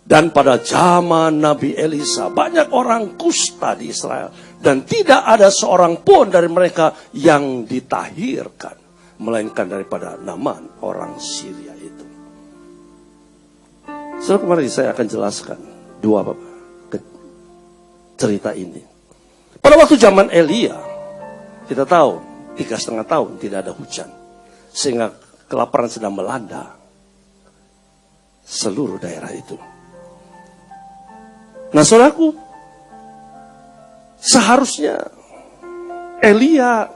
Dan pada zaman Nabi Elisa, banyak orang kusta di Israel. Dan tidak ada seorang pun dari mereka yang ditahirkan, melainkan daripada Naaman, orang Syria itu. Setelah kemarin saya akan jelaskan dua cerita ini. Pada waktu zaman Elia, kita tahu 3,5 tahun tidak ada hujan, sehingga kelaparan sedang melanda seluruh daerah itu. Nah, saudaraku, seharusnya Elia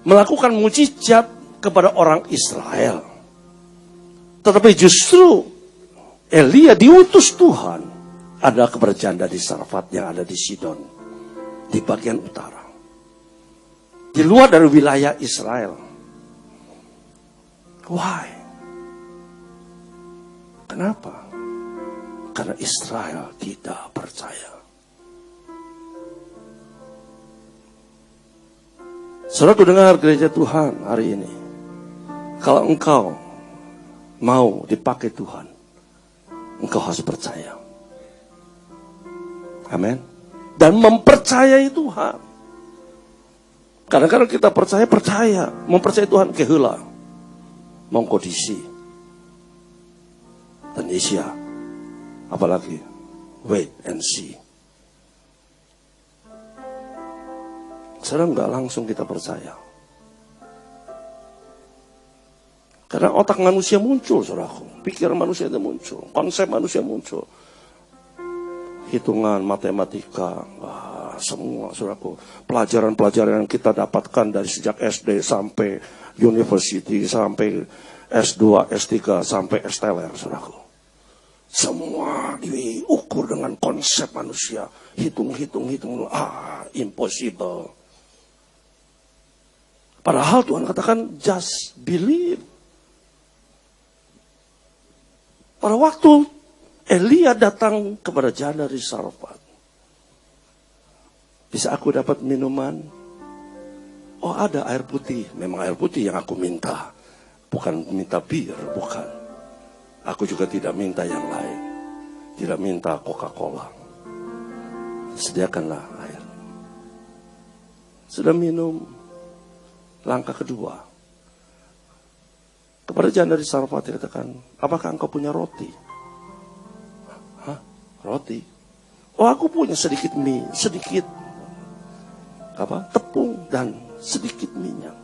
melakukan mujizat kepada orang Israel, tetapi justru Elia diutus Tuhan adalah kepada janda di Sarfat yang ada di Sidon, di bagian utara, di luar dari wilayah Israel. Why? Kenapa? Karena Israel tidak percaya. Saudaraku, dengar gereja Tuhan hari ini. Kalau engkau mau dipakai Tuhan, engkau harus percaya. Amin. Dan mempercayai Tuhan. Kadang-kadang kita percaya. Mempercayai Tuhan keheula. Mengkodisi. Dan Asia. Apalagi wait and see. Sedang nggak langsung kita percaya. Karena otak manusia muncul, saudaraku. Pikiran manusia itu muncul. Konsep manusia muncul. Hitungan, matematika, semua, saudaraku. Pelajaran-pelajaran yang kita dapatkan dari sejak SD sampai university, sampai S2, S3, sampai S-teler, saudaraku. Semua diukur dengan konsep manusia. Hitung. Impossible. Padahal Tuhan katakan, just believe. Pada waktu Elia datang kepada janda di Sarfat. Bisa aku dapat minuman? Oh, ada air putih. Memang air putih yang aku minta. Bukan minta bir, bukan. Aku juga tidak minta yang lain. Tidak minta Coca-Cola. Sediakanlah air. Sudah minum. Langkah kedua. Kepada janda di Sarfat dikatakan, apakah engkau punya roti? Hah? Roti? Oh, aku punya sedikit mie. Sedikit tepung dan sedikit minyak.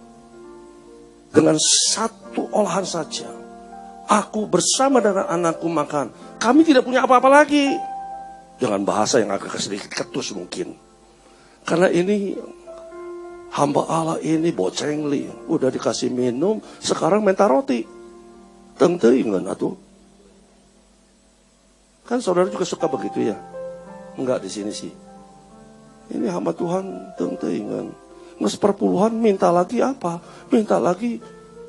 Dengan satu olahan saja. Aku bersama dengan anakku makan. Kami tidak punya apa-apa lagi. Dengan bahasa yang agak sedikit ketus mungkin. Karena ini hamba Allah ini bocengli. Udah dikasih minum, sekarang minta roti. Teng-tengan atuh. Kan saudara juga suka begitu ya? Enggak di sini sih. Ini hamba Tuhan teng-tengan. Mas perpuluhan minta lagi apa? Minta lagi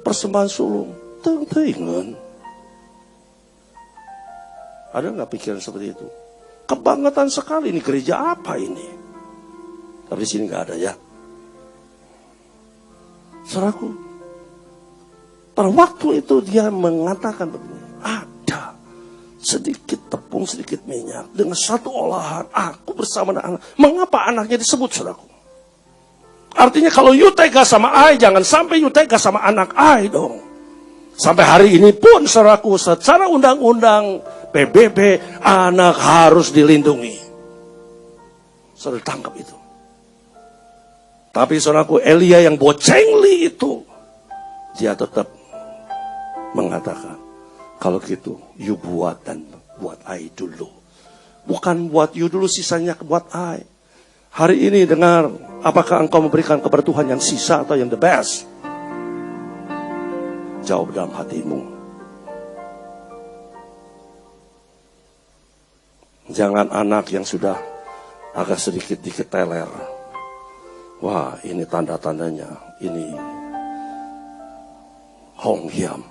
persembahan sulung. Teng-tengan. Ada nggak pikiran seperti itu? Kebangetan sekali, ini gereja apa ini? Tapi di sini nggak ada ya. Saudaraku, pada waktu itu dia mengatakan begini, ada sedikit tepung, sedikit minyak, dengan satu olahan, aku bersama dengan anak. Mengapa anaknya disebut, saudaraku? Artinya kalau you tega sama I, jangan sampai you tega sama anak I dong. Sampai hari ini pun, saudaraku, secara undang-undang PBB, anak harus dilindungi. Saudara tangkap itu. Tapi saudaraku, Elia yang bocengli itu, dia tetap mengatakan, kalau gitu, you buat dan buat I dulu. Bukan buat you dulu, sisanya buat I. Hari ini dengar, apakah engkau memberikan kepada Tuhan yang sisa atau yang the best? Jawab dalam hatimu. Jangan anak yang sudah agak sedikit diketeler. Wah, ini tanda-tandanya. Ini Hong Hiam.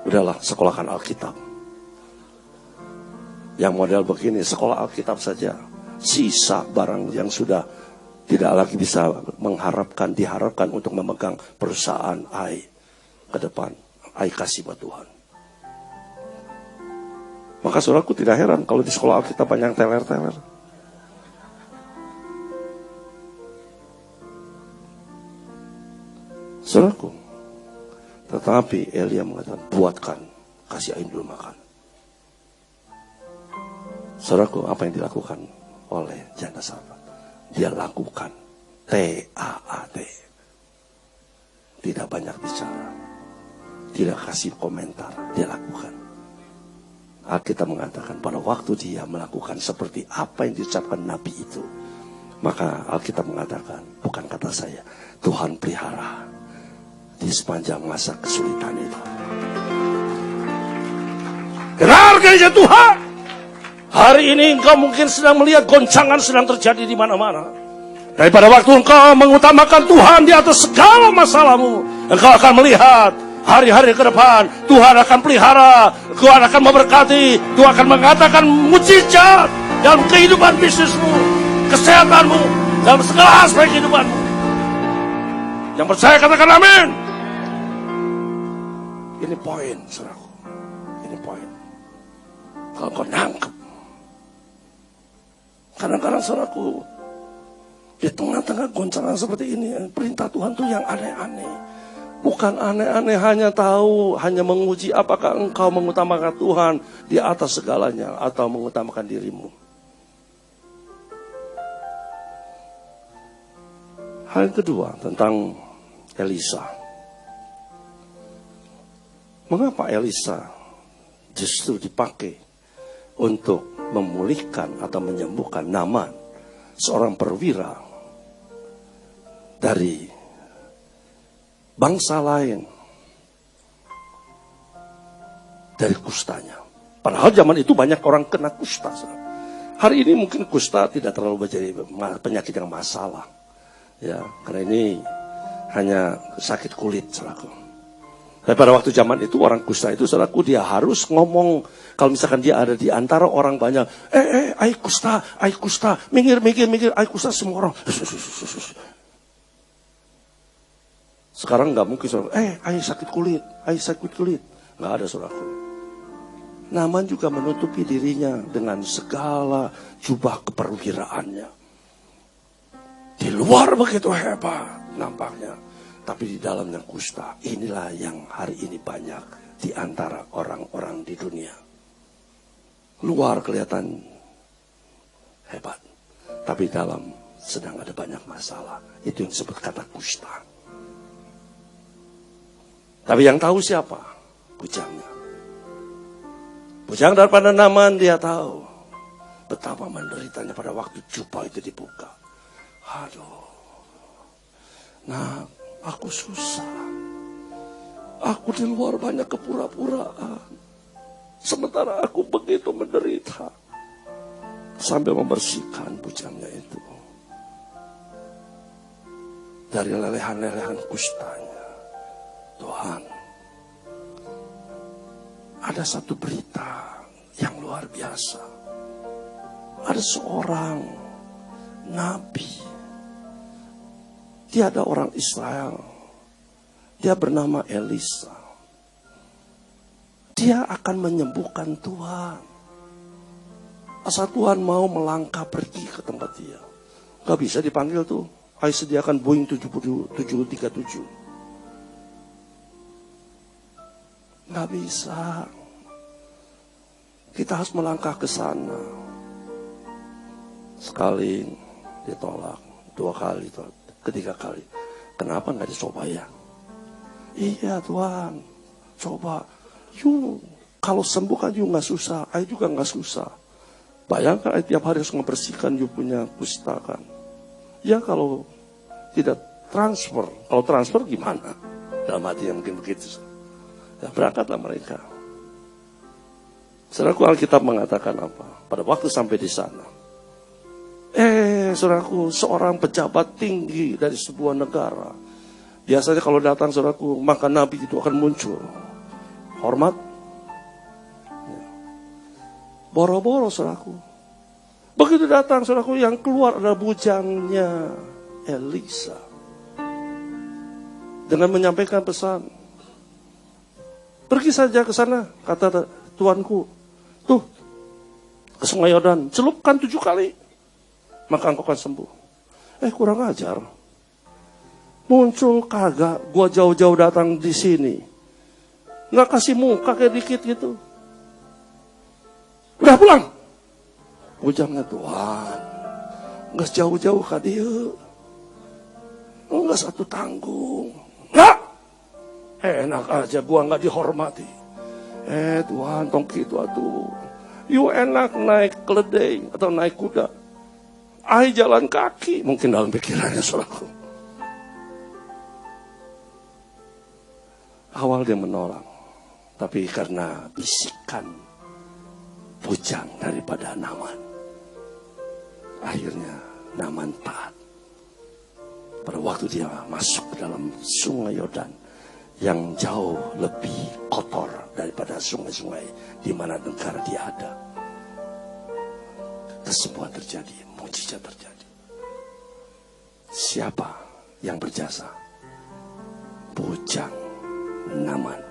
Udahlah, sekolahkan Alkitab. Yang model begini, sekolah Alkitab saja. Sisa barang yang sudah tidak lagi bisa diharapkan untuk memegang perusahaan AI ke depan. AI kasih buat Tuhan. Maka saudaraku tidak heran kalau di sekolah Alkitab banyak teler-teler. Saudaraku, tetapi Elia mengatakan, buatkan, kasih air dulu makan. Saudaraku, apa yang dilakukan oleh janda Sarfat? Dia lakukan TAAT. Tidak banyak bicara. Tidak kasih komentar. Dia lakukan. Alkitab mengatakan pada waktu dia melakukan seperti apa yang diucapkan Nabi itu. Maka Alkitab mengatakan, bukan kata saya, Tuhan pelihara di sepanjang masa kesulitan itu. Dengar gereja Tuhan. Hari ini engkau mungkin sedang melihat goncangan sedang terjadi di mana-mana. Daripada waktu engkau mengutamakan Tuhan di atas segala masalahmu, engkau akan melihat hari-hari ke depan Tuhan akan pelihara, Tuhan akan memberkati, Tuhan akan mengatakan mujizat dalam kehidupan bisnismu, kesehatanmu, dalam segala aspek kehidupanmu. Yang percaya katakan amin. Ini poin, saudaraku. Ini poin. Kalau kau nangkep. Kadang-kadang saudaraku, di tengah-tengah goncangan seperti ini, perintah Tuhan tuh yang aneh-aneh. Bukan aneh-aneh, hanya tahu, hanya menguji apakah engkau mengutamakan Tuhan di atas segalanya atau mengutamakan dirimu. Hal yang kedua tentang Elisa. Mengapa Elisa justru dipakai untuk memulihkan atau menyembuhkan Naaman, seorang perwira dari bangsa lain, dari kustanya. Padahal zaman itu banyak orang kena kusta. Hari ini mungkin kusta tidak terlalu menjadi penyakit yang masalah, ya, karena ini hanya sakit kulit, saudaraku. Tapi pada waktu zaman itu orang kusta itu, saudaraku, dia harus ngomong. Kalau misalkan dia ada di antara orang banyak, ai kusta, minggir, ai kusta, semua orang. Sekarang nggak mungkin, saudara. Ai sakit kulit. Nggak ada, saudaraku. Naaman juga menutupi dirinya dengan segala jubah keperwiraannya. Di luar begitu hebat nampaknya, tapi di dalamnya kusta. Inilah yang hari ini banyak di antara orang-orang di dunia. Luar kelihatan hebat, tapi dalam sedang ada banyak masalah. Itu yang disebut kata kusta. Tapi yang tahu siapa? Bujangnya. Bujang daripada Naaman, dia tahu betapa menderitanya pada waktu jubah itu dibuka. Aduh, nah, aku susah. Aku di luar banyak kepura-puraan. Sementara aku begitu menderita. Sambil membersihkan bujangnya itu dari lelehan-lelehan kustanya. Tuhan, ada satu berita yang luar biasa. Ada seorang nabi. Dia ada orang Israel. Dia bernama Elisa. Dia akan menyembuhkan Tuhan. Asal Tuhan mau melangkah pergi ke tempat dia. Gak bisa dipanggil tuh. Ayo sediakan Boeing 737. Gak bisa. Kita harus melangkah ke sana. Sekali ditolak, 2 kali, 3 kali. Kenapa gak dicoba ya? Iya Tuhan, coba. Kalau sembuh kan gak susah. Ayo juga gak susah. Bayangkan tiap hari harus membersihkan punya kusta kan. Ya kalau tidak transfer. Kalau transfer gimana? Dalam hati yang mungkin begitu. Ya berangkatlah mereka. Saudaraku, Alkitab mengatakan apa? Pada waktu sampai di sana. Saudaraku, seorang pejabat tinggi dari sebuah negara. Biasanya kalau datang, saudaraku, maka nabi itu akan muncul. Hormat. Boro-boro, saudaraku. Begitu datang, saudaraku, yang keluar adalah bujangnya Elisa. Dengan menyampaikan pesan. Pergi saja ke sana, kata tuanku. Tuh, ke Sungai Yordan, celupkan 7 kali. Maka engkau akan sembuh. Kurang ajar. Muncul kagak, gua jauh-jauh datang di sini. Nggak kasih muka kayak dikit gitu. Udah pulang. Bujangnya, Tuhan, nggak jauh-jauh ke dia. Nggak satu tanggung. Nggak. Enak aja gua nggak dihormati. Tuhan, tong gitu atuh. You enak naik keledai atau naik kuda. Ai jalan kaki. Mungkin dalam pikirannya, saudaraku. Awal dia menolak. Tapi karena bisikan bujang daripada Naaman, akhirnya Naaman taat. Pada waktu dia masuk ke dalam Sungai Yordan, yang jauh lebih kotor daripada sungai-sungai di mana negara dia ada. Kesembuhan terjadi, mujizat terjadi. Siapa yang berjasa? Bujang Naaman.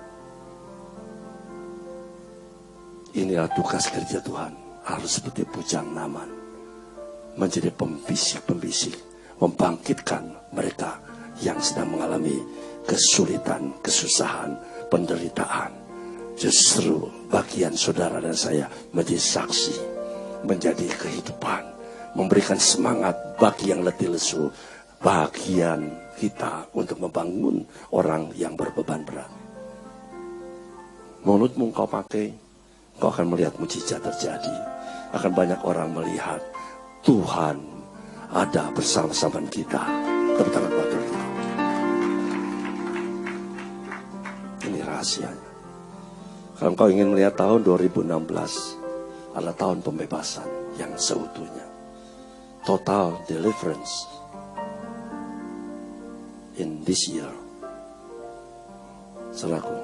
Inilah tugas kerja Tuhan, harus seperti bujang Naaman, menjadi pembisik-pembisik, membangkitkan mereka yang sedang mengalami kesulitan, kesusahan, penderitaan. Justru bagian saudara dan saya menjadi saksi, menjadi kehidupan, memberikan semangat bagi yang letih lesu, bagian kita untuk membangun orang yang berbeban berat. Mulutmu kau pakai, kau akan melihat mujizat terjadi. Akan banyak orang melihat Tuhan ada bersama-sama kita. Tepuk tangan buat Tuhan. Ini rahasianya. Kalau kau ingin melihat tahun 2016 adalah tahun pembebasan yang seutuhnya. Total deliverance in this year. Saudaraku,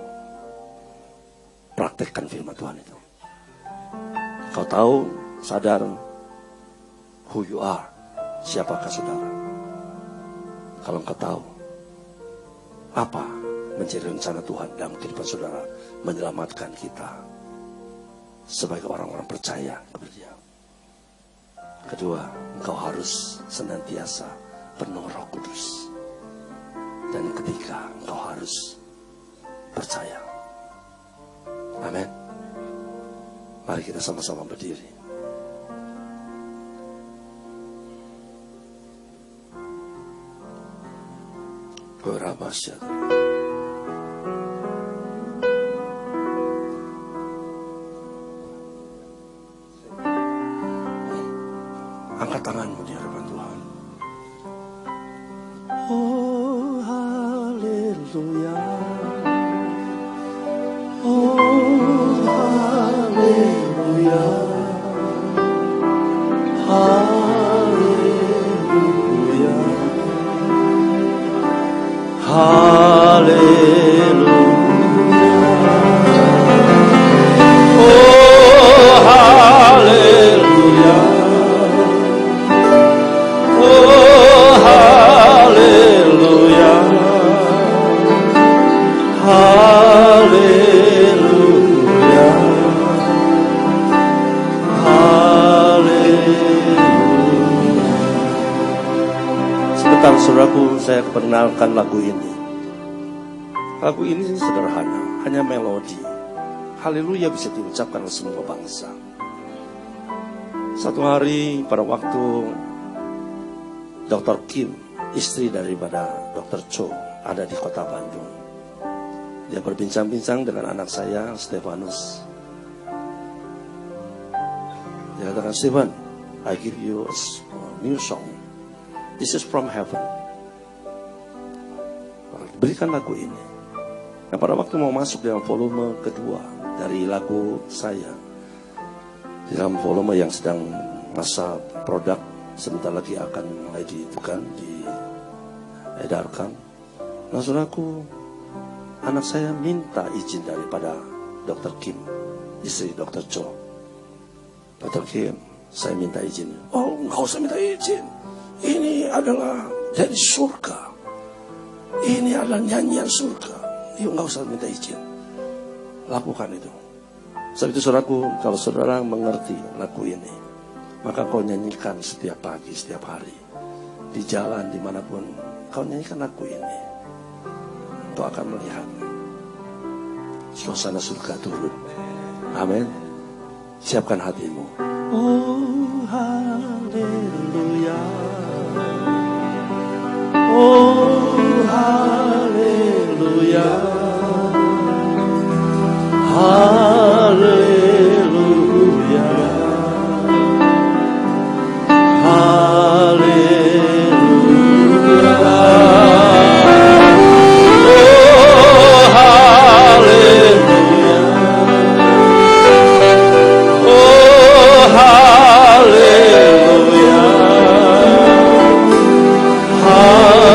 praktekkan firman Tuhan itu. Kau tahu, sadar who you are, siapakah saudara. Kalau kau tahu apa menjadi rencana Tuhan dalam kehidupan saudara, menyelamatkan kita sebagai orang-orang percaya kepada Dia. Kedua, engkau harus senantiasa penuh Roh Kudus. Dan ketiga, engkau harus percaya. Amin. Mari kita sama-sama berdiri. Berabasya. Angkat tanganmu di hadapan Tuhan. Oh, haleluya. Oh, haleluya. Haleluya. Haleluya. Oh, haleluya. Oh, haleluya. Haleluya. Haleluya. Sebentar saudaraku, saya perkenalkan lagu ini. Lagu ini sederhana, hanya melodi. Haleluya bisa diucapkan oleh semua bangsa. Satu hari pada waktu Dr. Kim, istri daripada Dr. Cho, ada di kota Bandung. Dia berbincang-bincang dengan anak saya, Stefanus. Dia katakan, Stephen, I give you a new song. This is from heaven. Berikan lagu ini. Nah, pada waktu mau masuk dalam volume kedua dari lagu saya, di dalam volume yang sedang masa produk, sebentar lagi akan mulai diedarkan. Nah, saudaraku, anak saya minta izin daripada Dr. Kim, istri Dr. Cho. Dr. Kim, saya minta izin. Oh, nggak usah minta izin. Ini adalah dari surga. Ini adalah nyanyian surga. Yuk, nggak usah minta izin. Lakukan itu. Sebab itu saudaraku, kalau saudara mengerti lagu ini, maka kau nyanyikan setiap pagi, setiap hari. Di jalan, dimanapun, kau nyanyikan lagu ini. Kau akan melihat suasana surga turun. Amin. Siapkan hatimu. Oh, haleluya. Oh, haleluya. Haleluya. Haleluya. Oh, haleluya. Oh, haleluya. Haleluya.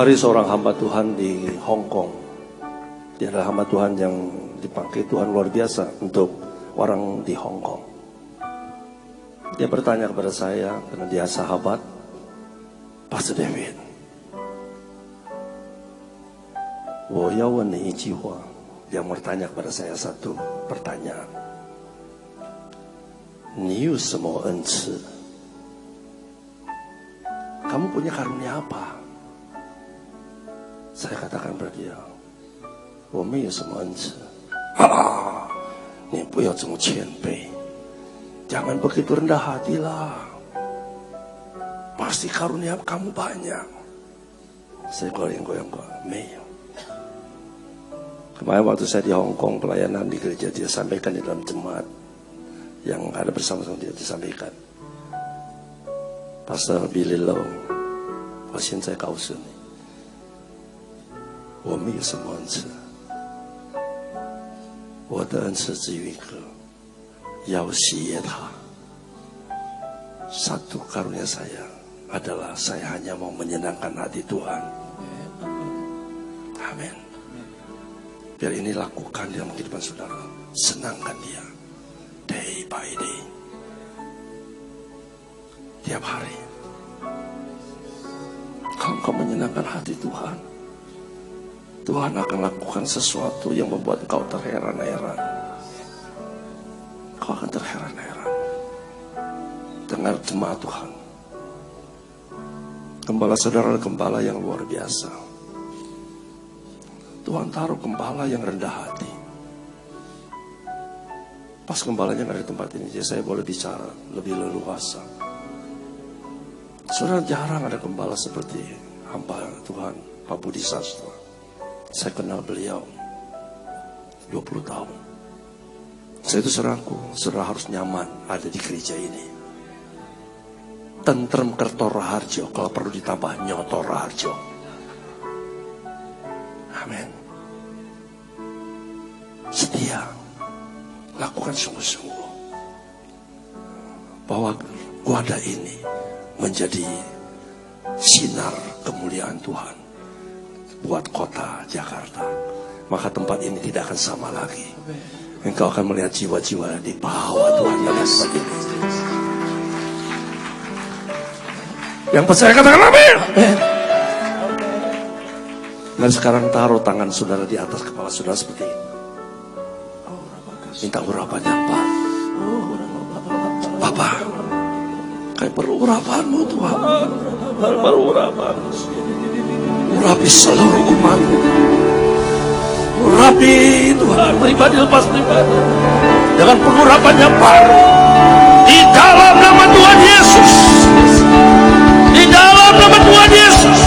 hari seorang hamba Tuhan di Hong Kong. Dia adalah hamba Tuhan yang dipakai Tuhan luar biasa untuk orang di Hong Kong. Dia bertanya kepada saya, karena dia sahabat, Pastor David, 我要问你一句话. Dia bertanya kepada saya satu pertanyaan. 你有什么恩赐? Kamu punya karunia apa? Saya katakan kepada dia, 我没有什么恩赐. Ni 不要这么谦卑. Jangan begitu rendah hatilah. Pasti karunia kamu banyak. Saya goyang-goyang, 没有. Kemarin waktu saya di Hong Kong pelayanan di gereja, dia sampaikan di dalam jemaat yang ada bersama-sama dia disampaikan. Pastor Billy Low, 我现在告诉你，我没有什么恩赐，我的恩赐只有一个，要喜悦他. Satu karunia saya adalah saya hanya mau menyenangkan hati Tuhan. Amin. Biar ini lakukan dalam kehidupan saudara. Senangkan dia. Day by day. Tiap hari. Kalau kau menyenangkan hati Tuhan, Tuhan akan lakukan sesuatu yang membuat kau terheran-heran. Kau akan terheran-heran. Dengar jemaat Tuhan. Gembala saudara adalah gembala yang luar biasa. Tuhan taruh gembala yang rendah hati. Pas gembalanya nggak ada tempat ini, jadi saya boleh bicara lebih leluasa. Saudara, jarang ada gembala seperti hamba Tuhan, Pak Budi Sastra. Saya kenal beliau 20 tahun. Saya itu saudara harus nyaman ada di gereja ini. Tentrem Kertora Harjo, kalau perlu ditambah Nyotora Harjo. Amin. Setia, lakukan sungguh-sungguh bahwa wadah ini menjadi sinar kemuliaan Tuhan buat kota Jakarta. Maka tempat ini tidak akan sama lagi. Engkau akan melihat jiwa-jiwa di bawah Tuhan dalam tempat ini. Yang percaya katakan amin. Dan sekarang taruh tangan saudara di atas kepala saudara seperti ini. Minta urapannya, Pak. Bapak, kayak perlu urapanmu Tuhan. Perlu urapan. Urapi seluruh umatmu. Urapi Tuhan, pribadi lepas pribadi. Dengan pengurapannya, Pak. Di dalam nama Tuhan Yesus. Di dalam nama Tuhan Yesus.